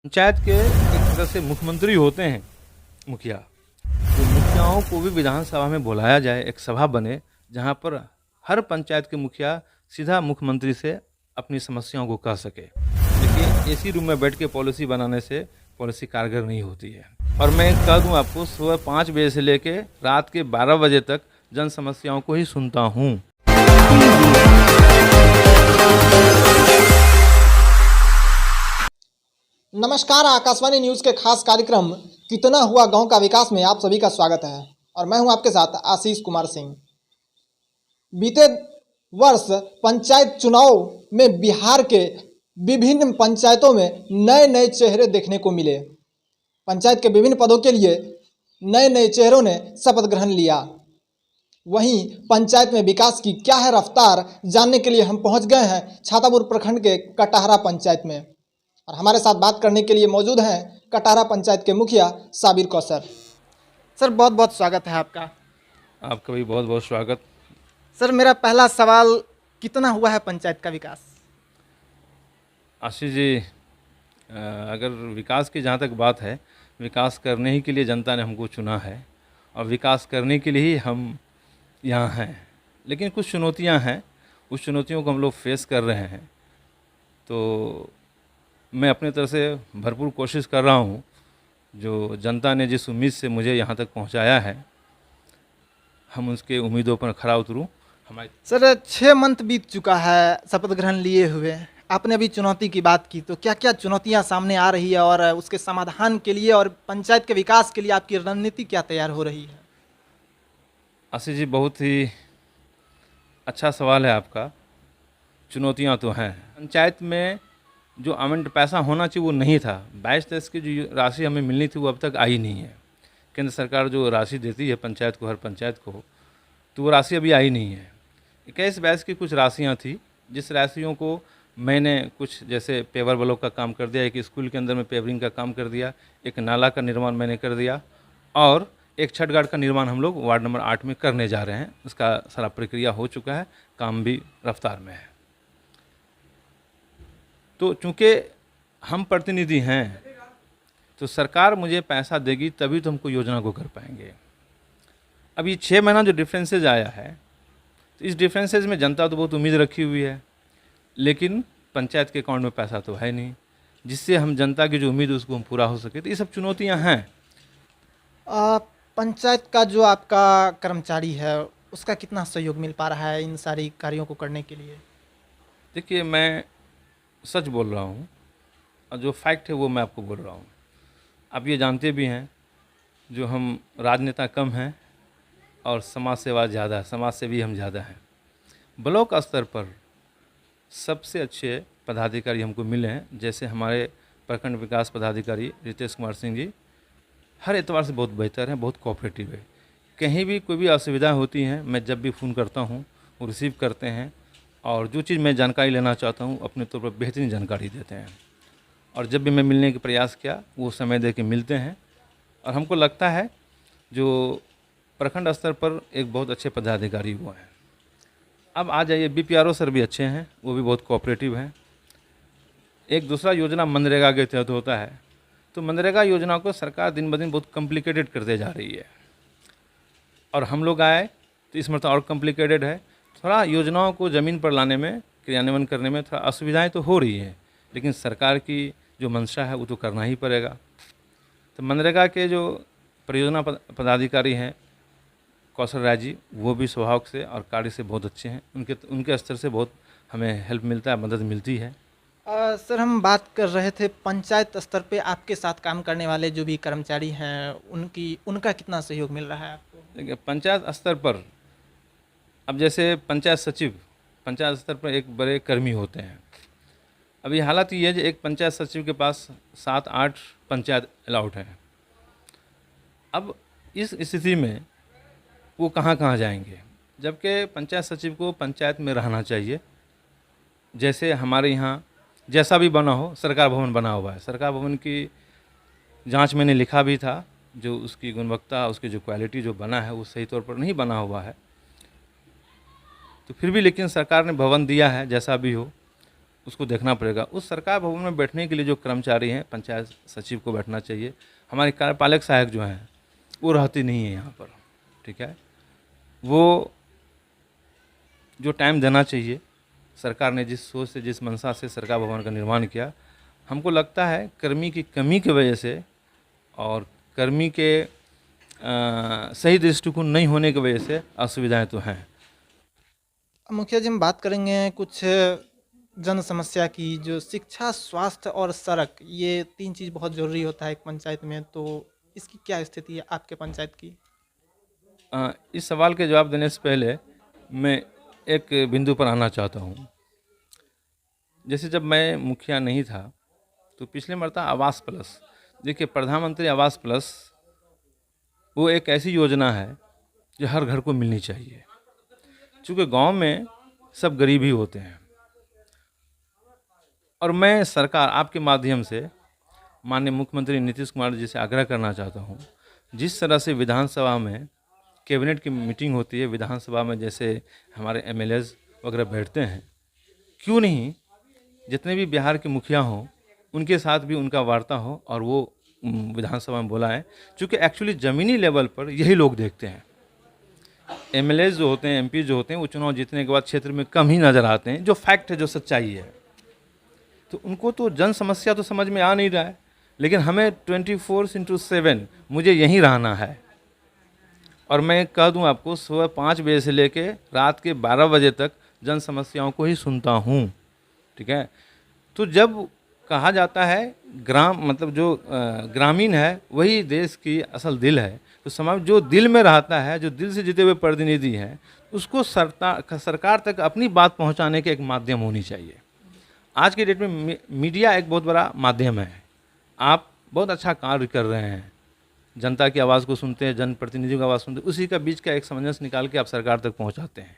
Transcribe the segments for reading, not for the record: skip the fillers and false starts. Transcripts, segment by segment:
पंचायत के एक तरह से मुख्यमंत्री होते हैं मुखिया। तो मुखियाओं को भी विधानसभा में बुलाया जाए, एक सभा बने जहाँ पर हर पंचायत के मुखिया सीधा मुख्यमंत्री से अपनी समस्याओं को कह सके। लेकिन एसी रूम में बैठ के पॉलिसी बनाने से पॉलिसी कारगर नहीं होती है। और मैं कह दूं आपको, सुबह 5 बजे से लेके रात के 12 बजे तक जन समस्याओं को ही सुनता हूँ। नमस्कार, आकाशवाणी न्यूज के खास कार्यक्रम कितना हुआ गांव का विकास में आप सभी का स्वागत है और मैं हूं आपके साथ आशीष कुमार सिंह। बीते वर्ष पंचायत चुनाव में बिहार के विभिन्न पंचायतों में नए नए चेहरे देखने को मिले। पंचायत के विभिन्न पदों के लिए नए नए चेहरों ने शपथ ग्रहण लिया। वहीं पंचायत में विकास की क्या है रफ्तार, जानने के लिए हम पहुंच गए हैं छातापुर प्रखंड के कटहरा पंचायत में और हमारे साथ बात करने के लिए मौजूद हैं कटहरा पंचायत के मुखिया साबिर कौसर। सर, बहुत बहुत स्वागत है आपका। आपका भी बहुत बहुत स्वागत। सर, मेरा पहला सवाल, कितना हुआ है पंचायत का विकास? आशीष जी, अगर विकास की जहाँ तक बात है, विकास करने ही के लिए जनता ने हमको चुना है और विकास करने के लिए ही हम यहाँ हैं। लेकिन कुछ चुनौतियाँ हैं, उस चुनौतियों को हम लोग फेस कर रहे हैं। तो मैं अपनी तरफ से भरपूर कोशिश कर रहा हूँ। जो जनता ने जिस उम्मीद से मुझे यहाँ तक पहुँचाया है, हम उसके उम्मीदों पर खरा उतरूँ। सर, 6 मंथ बीत चुका है शपथ ग्रहण लिए हुए। आपने अभी चुनौती की बात की, तो क्या क्या चुनौतियां सामने आ रही है और उसके समाधान के लिए और पंचायत के विकास के लिए आपकी रणनीति क्या तैयार हो रही है? आशीष जी, बहुत ही अच्छा सवाल है आपका। चुनौतियाँ तो हैं। पंचायत में जो आवंट पैसा होना चाहिए वो नहीं था। 22-23 की जो राशि हमें मिलनी थी वो अब तक आई नहीं है। केंद्र सरकार जो राशि देती है पंचायत को, हर पंचायत को, तो वो राशि अभी आई नहीं है। 21-22 की कुछ राशियाँ थी, जिस राशियों को मैंने कुछ जैसे पेवर ब्लॉक का काम कर दिया, एक स्कूल के अंदर में पेवरिंग का काम कर दिया, एक नाला का निर्माण मैंने कर दिया और एक छठ घाट का निर्माण हम लोग वार्ड नंबर 8 में करने जा रहे हैं। उसका सारा प्रक्रिया हो चुका है, काम भी रफ्तार में है। तो चूँकि हम प्रतिनिधि हैं तो सरकार मुझे पैसा देगी तभी तो हमको योजना को कर पाएंगे। अब ये 6 महीना जो डिफरेंसेज आया है, तो इस डिफरेंसेज में जनता तो बहुत उम्मीद रखी हुई है, लेकिन पंचायत के अकाउंट में पैसा तो है नहीं, जिससे हम जनता की जो उम्मीद है उसको हम पूरा हो सके। तो ये सब चुनौतियाँ हैं। पंचायत का जो आपका कर्मचारी है उसका कितना सहयोग मिल पा रहा है इन सारी कार्यों को करने के लिए? देखिए, मैं सच बोल रहा हूँ और जो फैक्ट है वो मैं आपको बोल रहा हूँ। आप ये जानते भी हैं, जो हम राजनेता कम हैं और समाज सेवा ज़्यादा है, समाज सेवी हम ज़्यादा हैं। ब्लॉक स्तर पर सबसे अच्छे पदाधिकारी हमको मिले हैं, जैसे हमारे प्रखंड विकास पदाधिकारी रितेश कुमार सिंह जी हर एतबार से बहुत बेहतर हैं, बहुत कोऑपरेटिव है। कहीं भी कोई भी असुविधा होती है, मैं जब भी फ़ोन करता हूँ वो रिसीव करते हैं और जो चीज़ मैं जानकारी लेना चाहता हूँ अपने तौर पर बेहतरीन जानकारी देते हैं। और जब भी मैं मिलने का प्रयास किया वो समय दे के मिलते हैं और हमको लगता है जो प्रखंड स्तर पर एक बहुत अच्छे पदाधिकारी वो हैं। अब आ जाइए, बीपीआरओ सर भी अच्छे हैं, वो भी बहुत कोऑपरेटिव हैं। एक दूसरा योजना मनरेगा के तहत होता है, तो मनरेगा योजना को सरकार दिन ब दिन बहुत कॉम्प्लिकेटेड करते जा रही है और हम लोग आए तो इस मतलब और कॉम्प्लिकेटेड है। थोड़ा योजनाओं को ज़मीन पर लाने में, क्रियान्वयन करने में थोड़ा असुविधाएं तो हो रही है, लेकिन सरकार की जो मंशा है वो तो करना ही पड़ेगा। तो मनरेगा के जो परियोजना पदाधिकारी हैं कौशल राय जी, वो भी स्वभाव से और कार्य से बहुत अच्छे हैं। उनके स्तर से बहुत हमें हेल्प मिलता है, मदद मिलती है। सर, हम बात कर रहे थे पंचायत स्तर पे आपके साथ काम करने वाले जो भी कर्मचारी हैं उनका कितना सहयोग मिल रहा है आपको? देखिए, पंचायत स्तर पर अब जैसे पंचायत सचिव पंचायत स्तर पर एक बड़े कर्मी होते हैं। अभी हालत ये है कि एक पंचायत सचिव के पास 7-8 पंचायत अलाउट हैं। अब इस स्थिति में वो कहाँ कहाँ जाएंगे, जबकि पंचायत सचिव को पंचायत में रहना चाहिए। जैसे हमारे यहाँ जैसा भी बना हो, सरकार भवन बना हुआ है, सरकार भवन की जांच मैंने लिखा भी था, जो उसकी गुणवत्ता, उसकी जो क्वालिटी जो बना है वो सही तौर पर नहीं बना हुआ है। तो फिर भी लेकिन सरकार ने भवन दिया है, जैसा भी हो। उसको देखना पड़ेगा। उस सरकार भवन में बैठने के लिए जो कर्मचारी हैं, पंचायत सचिव को बैठना चाहिए। हमारे कार्यपालक सहायक जो हैं वो रहती नहीं है यहाँ पर, ठीक है। वो जो टाइम देना चाहिए, सरकार ने जिस सोच से, जिस मंशा से सरकार भवन का निर्माण किया, हमको लगता है कर्मी की कमी की वजह से और कर्मी के सही दृष्टिकोण नहीं होने की वजह से असुविधाएं तो हैं। मुखिया जी, हम बात करेंगे कुछ जन समस्या की। जो शिक्षा, स्वास्थ्य और सड़क, ये 3 चीज़ बहुत ज़रूरी होता है एक पंचायत में, तो इसकी क्या स्थिति है आपके पंचायत की? इस सवाल के जवाब देने से पहले मैं एक बिंदु पर आना चाहता हूँ। जैसे जब मैं मुखिया नहीं था तो पिछले मरता आवास प्लस, देखिए प्रधानमंत्री आवास प्लस वो एक ऐसी योजना है जो हर घर को मिलनी चाहिए। चूँकि गांव में सब गरीब ही होते हैं, और मैं सरकार आपके माध्यम से माननीय मुख्यमंत्री नीतीश कुमार जी से आग्रह करना चाहता हूँ, जिस तरह से विधानसभा में कैबिनेट की मीटिंग होती है, विधानसभा में जैसे हमारे एमएलएज वगैरह बैठते हैं, क्यों नहीं जितने भी बिहार के मुखिया हों उनके साथ भी उनका वार्ता हो और वो विधानसभा में बुलाएं। क्योंकि एक्चुअली ज़मीनी लेवल पर यही लोग देखते हैं। एमएलए जो होते हैं, एमपी जो होते हैं, वो चुनाव जीतने के बाद क्षेत्र में कम ही नज़र आते हैं, जो फैक्ट है, जो सच्चाई है। तो उनको तो जन समस्या तो समझ में आ नहीं रहा है, लेकिन हमें 24/7 मुझे यहीं रहना है। और मैं कह दूं आपको, सुबह 5 बजे से लेके रात के 12 बजे तक जन समस्याओं को ही सुनता हूं, ठीक है। तो जब कहा जाता है मतलब जो ग्रामीण है वही देश की असल दिल है, तो समाज जो दिल में रहता है, जो दिल से जीते हुए प्रतिनिधि हैं, उसको सरकार तक अपनी बात पहुंचाने के एक माध्यम होनी चाहिए। आज के डेट में मीडिया एक बहुत बड़ा माध्यम है। आप बहुत अच्छा कार्य कर रहे हैं, जनता की आवाज़ को सुनते हैं, जनप्रतिनिधियों की आवाज़ सुनते हैं, उसी का बीच का एक सामंजस्य निकाल के आप सरकार तक पहुंचाते हैं।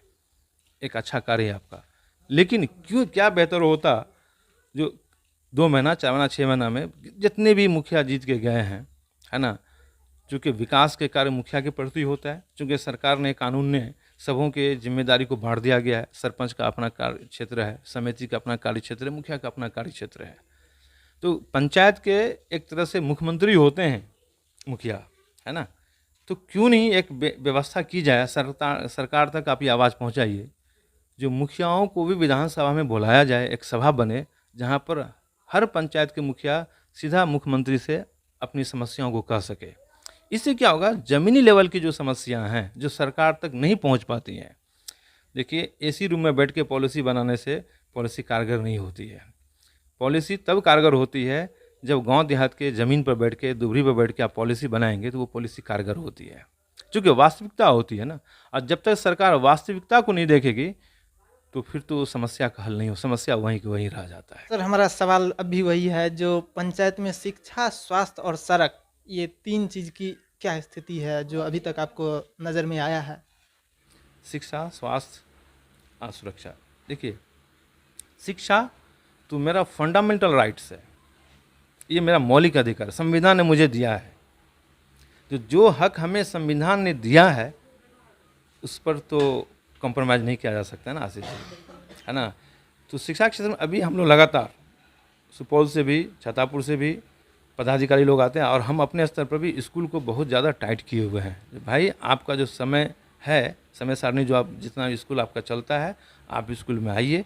एक अच्छा कार्य है आपका। लेकिन क्या बेहतर होता जो 2 महीना, 4 महीना, 6 महीना में जितने भी मुखिया जीत के गए हैं, है ना, चूँकि विकास के कार्य मुखिया के प्रति होता है। चूँकि सरकार ने, कानून ने सबों के जिम्मेदारी को बांट दिया गया है। सरपंच का अपना कार्य क्षेत्र है, समिति का अपना कार्य क्षेत्र है, मुखिया का अपना कार्य क्षेत्र है। तो पंचायत के एक तरह से मुख्यमंत्री होते हैं मुखिया, है ना। तो क्यों नहीं एक व्यवस्था की जाए, सरकार तक आप ये आवाज़ पहुंचाइए, जो मुखियाओं को भी विधानसभा में बुलाया जाए, एक सभा बने जहां पर हर पंचायत के मुखिया सीधा मुख्यमंत्री से अपनी समस्याओं को कह सके। इससे क्या होगा, ज़मीनी लेवल की जो समस्याएं हैं, जो सरकार तक नहीं पहुंच पाती हैं। देखिए, एसी रूम में बैठ के पॉलिसी बनाने से पॉलिसी कारगर नहीं होती है। पॉलिसी तब कारगर होती है जब गांव देहात के ज़मीन पर बैठ के, दुबरी पर बैठ के आप पॉलिसी बनाएंगे तो वो पॉलिसी कारगर होती है, क्योंकि वास्तविकता होती है ना। और जब तक सरकार वास्तविकता को नहीं देखेगी तो फिर तो समस्या का हल नहीं हो, समस्या वहीं की वहीं रह जाता है। सर, हमारा सवाल अभी वही है, जो पंचायत में शिक्षा, स्वास्थ्य और सड़क, ये 3 चीज़ की क्या स्थिति है जो अभी तक आपको नज़र में आया है? शिक्षा, स्वास्थ्य और सुरक्षा। देखिए, शिक्षा तो मेरा फंडामेंटल राइट्स है, ये मेरा मौलिक अधिकार संविधान ने मुझे दिया है। तो जो हक हमें संविधान ने दिया है उस पर तो कॉम्प्रोमाइज़ नहीं किया जा सकता है ना, आशीष जी, है ना। तो शिक्षा के क्षेत्र में अभी हम लोग लगातार सुपौल से भी, छतरपुर से भी पदाधिकारी लोग आते हैं, और हम अपने स्तर पर भी स्कूल को बहुत ज़्यादा टाइट किए हुए हैं। भाई, आपका जो समय है, समय सारणी जो आप जितना स्कूल आपका चलता है, आप स्कूल में आइए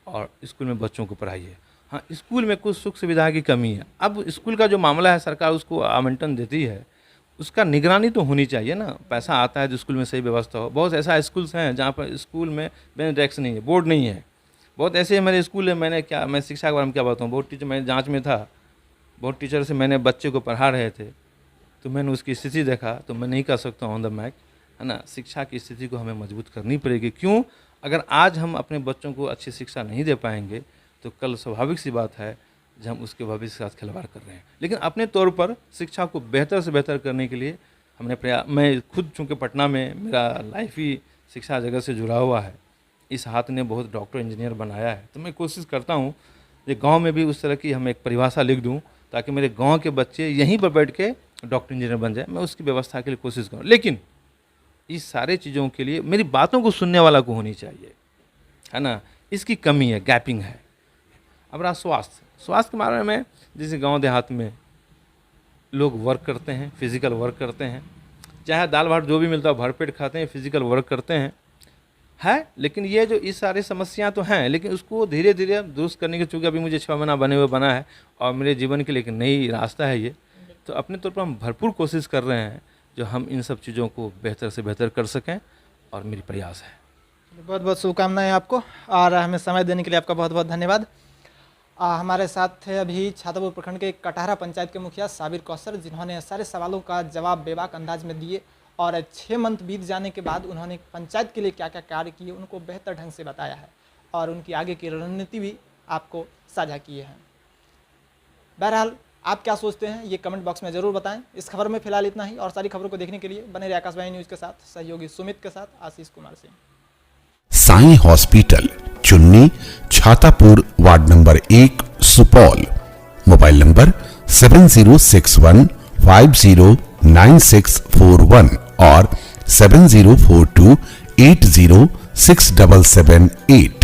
और स्कूल में बच्चों को पढ़ाइए। हाँ, स्कूल में कुछ सुख सुविधा की कमी है। अब स्कूल का जो मामला है, सरकार उसको आवंटन देती है, उसका निगरानी तो होनी चाहिए ना। पैसा आता है तो स्कूल में सही व्यवस्था हो। बहुत ऐसा स्कूल्स हैं जहाँ पर स्कूल में बेंच डेस्क नहीं है, बोर्ड नहीं है। बहुत ऐसे मेरे स्कूल है, मैं शिक्षा के बारे में क्या बताऊँ। बहुत टीचर, मैं जांच में था, बहुत टीचर से मैंने बच्चे को पढ़ा रहे थे, तो मैंने उसकी स्थिति देखा, तो मैं नहीं कह सकता ऑन द माइक, है ना। शिक्षा की स्थिति को हमें मजबूत करनी पड़ेगी। क्यों? अगर आज हम अपने बच्चों को अच्छी शिक्षा नहीं दे पाएंगे तो कल स्वाभाविक सी बात है जब हम उसके भविष्य के साथ खिलवाड़ कर रहे हैं। लेकिन अपने तौर पर शिक्षा को बेहतर से बेहतर करने के लिए हमने मैं खुद चूँकि पटना में मेरा लाइफ ही शिक्षा जगत से जुड़ा हुआ है, इस हाथ ने बहुत डॉक्टर इंजीनियर बनाया है, तो मैं कोशिश करता हूँ कि गांव में भी उस तरह की हम एक परिभाषा लिख दूँ ताकि मेरे गांव के बच्चे यहीं पर बैठ के डॉक्टर इंजीनियर बन जाए। मैं उसकी व्यवस्था के लिए कोशिश करूँ, लेकिन इस सारे चीज़ों के लिए मेरी बातों को सुनने वाला को होनी चाहिए, है ना। इसकी कमी है, गैपिंग है। अब रहा स्वास्थ्य के बारे में, जैसे गांव देहात में लोग वर्क करते हैं, फिजिकल वर्क करते हैं, चाहे दाल भात जो भी मिलता है भरपेट खाते हैं, फिजिकल वर्क करते हैं, है। लेकिन ये जो इस सारी समस्याएं तो हैं, लेकिन उसको धीरे धीरे दुरुस्त करने के, चूँकि अभी मुझे 6 महीना बना है और मेरे जीवन के लिए एक नई रास्ता है ये, तो अपने तौर पर हम भरपूर कोशिश कर रहे हैं जो हम इन सब चीज़ों को बेहतर से बेहतर कर सकें, और मेरी प्रयास है। बहुत बहुत शुभकामनाएं आपको, और हमें समय देने के लिए आपका बहुत बहुत धन्यवाद। हमारे साथ थे अभी छातापुर प्रखंड के कटहरा पंचायत के मुखिया साबिर कौसर, जिन्होंने सारे सवालों का जवाब बेबाक अंदाज में दिए, और 6 मंथ बीत जाने के बाद उन्होंने पंचायत के लिए क्या क्या कार्य किए उनको बेहतर ढंग से बताया है, और उनकी आगे की रणनीति भी आपको साझा किए हैं। बहरहाल आप क्या सोचते हैं ये कमेंट बॉक्स में ज़रूर बताएं। इस खबर में फिलहाल इतना ही, और सारी खबरों को देखने के लिए बने रहिए आकाशवाणी न्यूज़ के साथ। सहयोगी सुमित के साथ आशीष कुमार सिंह। साई हॉस्पिटल, चुन्नी, Chhatapur, ward number 1, Supaul. Mobile number 7061509641 और 7042806778।